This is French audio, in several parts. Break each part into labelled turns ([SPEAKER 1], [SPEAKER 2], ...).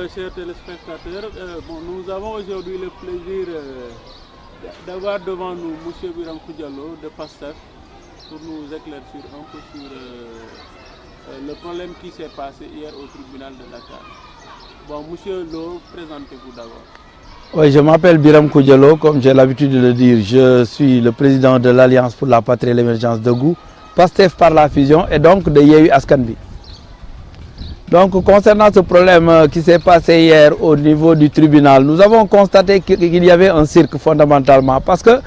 [SPEAKER 1] chers téléspectateurs. Nous avons aujourd'hui le plaisir d'avoir devant nous M. Biram Khoudialo de PASTEF pour nous éclaircir un peu sur le problème qui s'est passé hier au tribunal de Dakar. Monsieur Lo, présentez-vous d'abord.
[SPEAKER 2] Oui, je m'appelle Biram Khoudialo, comme j'ai l'habitude de le dire. Je suis le président de l'Alliance pour la patrie et l'émergence de Gou, PASTEF par la fusion et donc de Yewwi Askan Wi. Donc concernant ce problème qui s'est passé hier au niveau du tribunal, nous avons constaté qu'il y avait un cirque fondamentalement parce que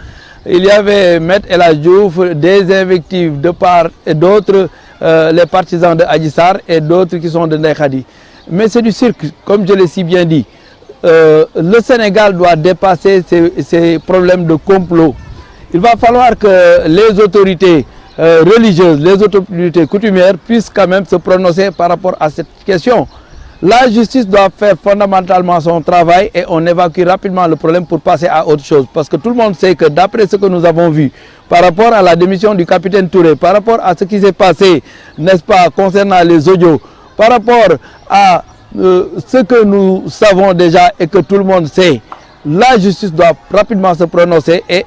[SPEAKER 2] il y avait Maître El Hadji Diouf, des invectives de part et d'autre, les partisans de Adji Sarr et d'autres qui sont de Ndeye Khady. Mais c'est du cirque, comme je l'ai si bien dit. Le Sénégal doit dépasser ces problèmes de complot. Il va falloir que les autorités religieuses, les autorités coutumières puissent quand même se prononcer par rapport à cette question. La justice doit faire fondamentalement son travail et on évacue rapidement le problème pour passer à autre chose. Parce que tout le monde sait que d'après ce que nous avons vu, par rapport à la démission du capitaine Touré, par rapport à ce qui s'est passé, n'est-ce pas, concernant les audios, par rapport à ce que nous savons déjà et que tout le monde sait, la justice doit rapidement se prononcer et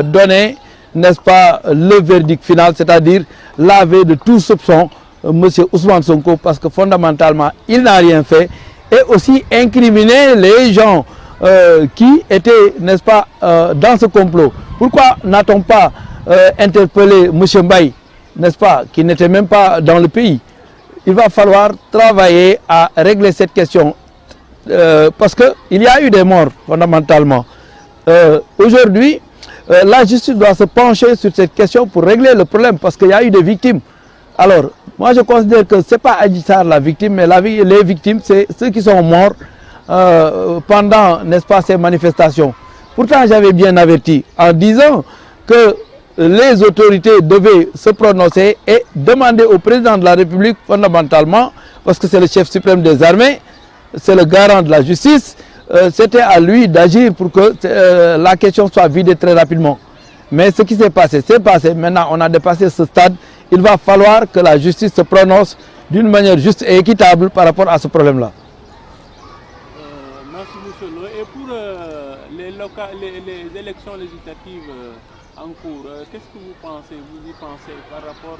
[SPEAKER 2] donner, n'est-ce pas, le verdict final, c'est-à-dire laver de tout soupçon M. Ousmane Sonko parce que fondamentalement, il n'a rien fait et aussi incriminer les gens qui étaient, n'est-ce pas, dans ce complot. Pourquoi n'a-t-on pas interpellé M. Mbaye, n'est-ce pas, qui n'était même pas dans le pays? Il va falloir travailler à régler cette question parce qu'il y a eu des morts fondamentalement. Aujourd'hui, la justice doit se pencher sur cette question pour régler le problème parce qu'il y a eu des victimes. Alors, moi je considère que ce n'est pas Adji Sarr la victime, mais les victimes, c'est ceux qui sont morts pendant, n'est-ce pas, ces manifestations. Pourtant, j'avais bien averti en disant que les autorités devaient se prononcer et demander au président de la République fondamentalement, parce que c'est le chef suprême des armées, c'est le garant de la justice, c'était à lui d'agir pour que la question soit vidée très rapidement. Mais ce qui s'est passé, c'est passé. Maintenant, on a dépassé ce stade. Il va falloir que la justice se prononce d'une manière juste et équitable par rapport à ce problème-là.
[SPEAKER 1] Merci, M. Lo. Et pour les élections législatives en cours, qu'est-ce que vous pensez? Vous y pensez par rapport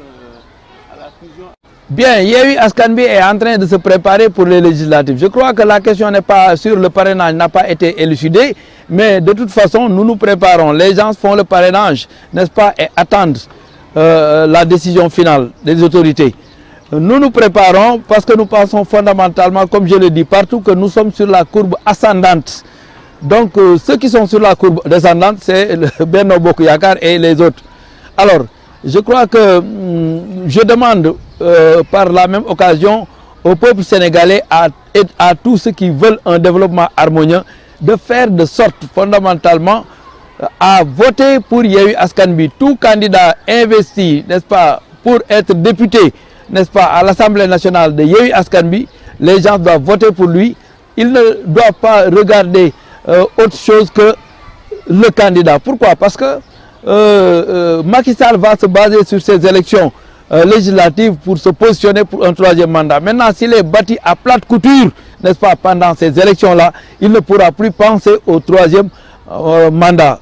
[SPEAKER 1] à la fusion?
[SPEAKER 2] Bien, Yewwi Askan Wi est en train de se préparer pour les législatives. Je crois que la question n'est pas sur le parrainage, n'a pas été élucidée, mais de toute façon, nous nous préparons. Les gens font le parrainage, n'est-ce pas, et attendent la décision finale des autorités. Nous nous préparons parce que nous pensons fondamentalement, comme je le dis partout, que nous sommes sur la courbe ascendante. Donc, ceux qui sont sur la courbe descendante, c'est Benno Bokk Yakaar et les autres. Alors, je crois que je demande par la même occasion au peuple sénégalais et à tous ceux qui veulent un développement harmonieux de faire de sorte fondamentalement à voter pour Yewwi Askan Wi. Tout candidat investi, n'est-ce pas, pour être député, n'est-ce pas, à l'Assemblée nationale de Yewwi Askan Wi, les gens doivent voter pour lui. Ils ne doivent pas regarder autre chose que le candidat. Pourquoi? Parce que Macky Sall va se baser sur ces élections législatives pour se positionner pour un troisième mandat. Maintenant, s'il est bâti à plate couture, n'est-ce pas, pendant ces élections-là, il ne pourra plus penser au troisième mandat.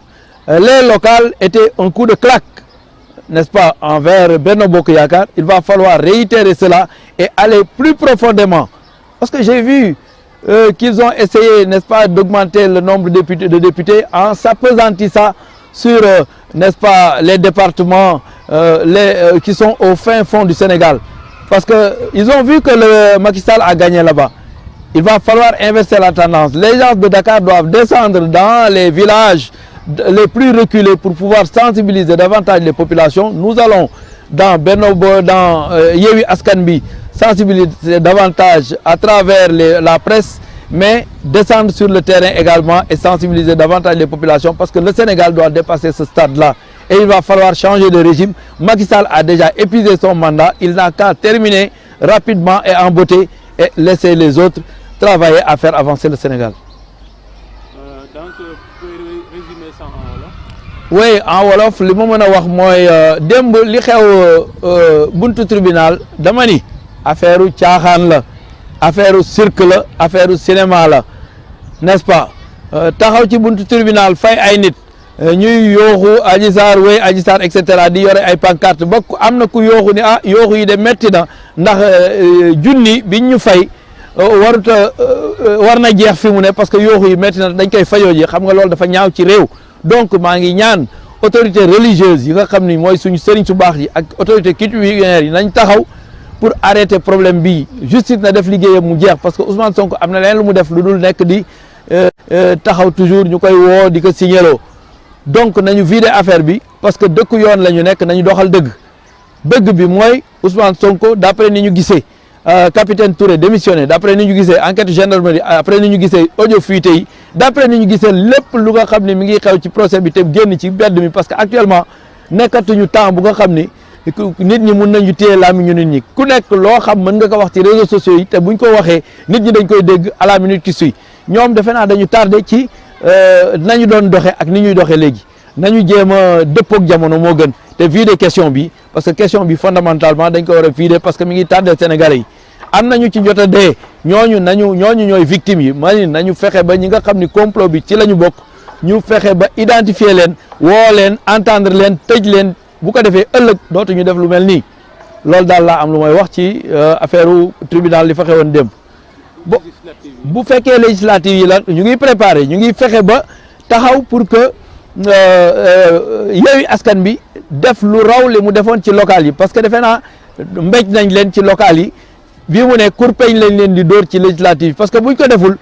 [SPEAKER 2] Les locales étaient un coup de claque, n'est-ce pas, envers Benno Bokk Yakaar. Il va falloir réitérer cela et aller plus profondément. Parce que j'ai vu qu'ils ont essayé, n'est-ce pas, d'augmenter le nombre de députés en s'apesantissant sur, n'est-ce pas, les départements qui sont au fin fond du Sénégal. Parce qu'ils ont vu que le Macky Sall a gagné là-bas. Il va falloir inverser la tendance. Les gens de Dakar doivent descendre dans les villages les plus reculés pour pouvoir sensibiliser davantage les populations. Nous allons dans Yewwi Askan Wi sensibiliser davantage à travers la presse, mais descendre sur le terrain également et sensibiliser davantage les populations parce que le Sénégal doit dépasser ce stade-là. Et il va falloir changer de régime. Macky Sall a déjà épuisé son mandat. Il n'a qu'à terminer rapidement et en beauté et laisser les autres travailler à faire avancer le Sénégal.
[SPEAKER 1] Donc, vous pouvez résumer ça en wolof?
[SPEAKER 2] Oui, en wolof li ma mën a wax mooy démb li xew buntu tribunal dama ni affaire caaxaan la affaire cirque la affaire cinéma la n'est-ce pas taxaw ci buntu tribunal fay ay nit ñuy yooxu Adji Sarr wéy Adji Sarr et cetera di yore ay pancarte ba am na ku yooxu ni ah yooxu yi de metti na ndax junni biñ ñu fay war na jeex fi mu ne parce que yooxu yi metti na dañ koy fajoo ji xam nga loolu dafa ñaaw ci réew donc maa ngi ñaan autorité religieuse yi nga xam ni mooy suñu sëriñ su baax yi ak autorité coutumière yi nañ taxaw pour arrêter problème bi justice na def liggéeyam mu jeex parce que Ousmane Sonko am na leen lu mu def lu dul nekk di taxaw toujours ñu koy woo di ko signaloo donc nañu vider affaire bi parce que dëkku yoon la ñu nekk nañu doxal dëgg bi mooy Ousmane Sonko d'après ni ñu gisee capitaine Touré démissionné d'après ni ñu gisee enquête gendarmerie après ni ñu gisee audio fuité yi d'après ni ñu gisee lépp lu nga xam ni mi ngi xew ci procès bi te génn ci mbedd mi parce que actuellement nekkatuñu temps bu nga xam ni nit ñi mun nañu téye làmmiñu nit ñi ku nekk loo xam mën nga ko wax ci réseaux sociaux yi te buñ ko waxee nit ñi dañ koy dégg à la minute qui suit ñoom defe naa dañu tardé ci nañu doon doxee ak ni ñuy doxee léegi nañu jéem a dëppook jamono moo gën te vider question bi parce que question bi fondamentalement dañ ko war a vider parce que mi ngi tardé Sénégalais yi am nañu ci jot a dee ñooñu ñooy victimes yi mani nañu fexe ba ñi nga xam ni complot bi ci la ñu bokk ñu fexe ba identifier leen woo leen entendre leen tëj leen bu ko defee ëllëg dootuñu def lu mel nii loolu daal laa am lu may wax ci affaire tribunal li fa xewoon démb bu fekkee législative yi la ñu ngi préparer ñu ngi fexe ba taxaw pour que Yewwi Askan bi def lu raw li mu defoon ci local yi parce que defe naa mbéj nañ leen ci local yi bii mu ne kurpeñ lañ leen di dóor ci législative parce que buñ ko deful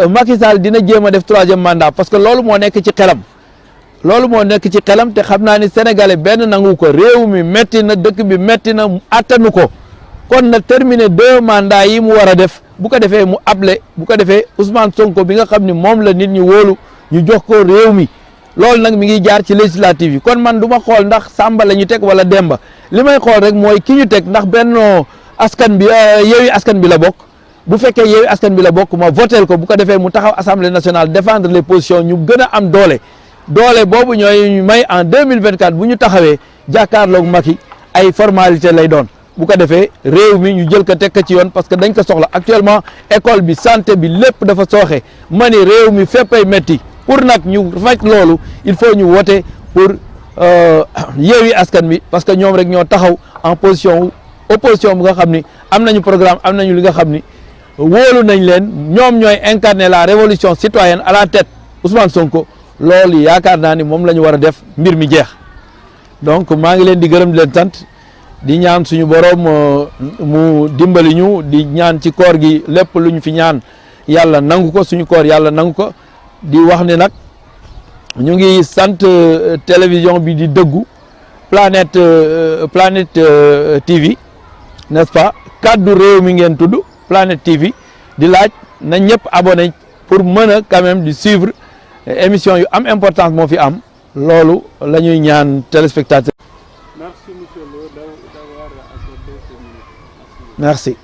[SPEAKER 2] Macky Sall dina jéem a def 3e mandat parce que loolu moo nekk ci xelam te xam naa ni sénégalais benn nangu ko réew mi metti na dëkk bi metti na attanu ko kon na terminer 2 mandats yi mu war a def bu ko defee mu able bu ko defee Ousmane Sonko bi nga xam ni moom la nit ñi wóolu ñu jox ko réew mi loolu nag mi ngi jaar ci législative yi kon man du ma xool ndax Samba la ñu teg wala Demba li may xool rek mooy ki ñu teg ndax Benno Askan bi Yewwi Askan bi la bokk bu fekkee Yewwi Askan bi la bokk ma votel ko bu ko defee mu taxaw assemblée nationale défendre les positions ñu gën a am doole boobu ñooy may en 2024 bu ñu taxawee jàkkaarloog Macky ay formalité lay doon bu ko defee réew mi ñu jël ko teg ko ci yoon parce que dañ ko soxla actuellement école bi santé bi lépp dafa sooxe ma ni réew mi féppay metti pour nag ñu faj loolu il faut ñu wote pour Yewwi Askan bi parce que ñoom rek ñoo taxaw en position opposition bu nga xam ni am nañu programme am nañu li nga xam ni wóolu nañ leen ñoom ñooy incarner la révolution citoyenne à la tête Ousmane Sonko loolu yaakaar naa ni moom la ñu war a def mbir mi jeex donc maa ngi leen di gërëm di leen sant di ñaan suñu borom mu dimbali ñu di ñaan ci koor gi lépp lu ñu fi ñaan yàlla nangu ko suñu koor yàlla nangu ko di wax ne nag ñu ngi sant télévision bi di dëggu Planète TV n'est-ce pas kaddu réew mi ngeen tudd Planète TV di laaj na ñëpp abonné pour mën a quand même di suivre émission yu am importance moo fi am loolu la ñuy ñaan téléspectateur.
[SPEAKER 1] Merci monsieur Lo d'avoir accordé ce minute.
[SPEAKER 2] Merci.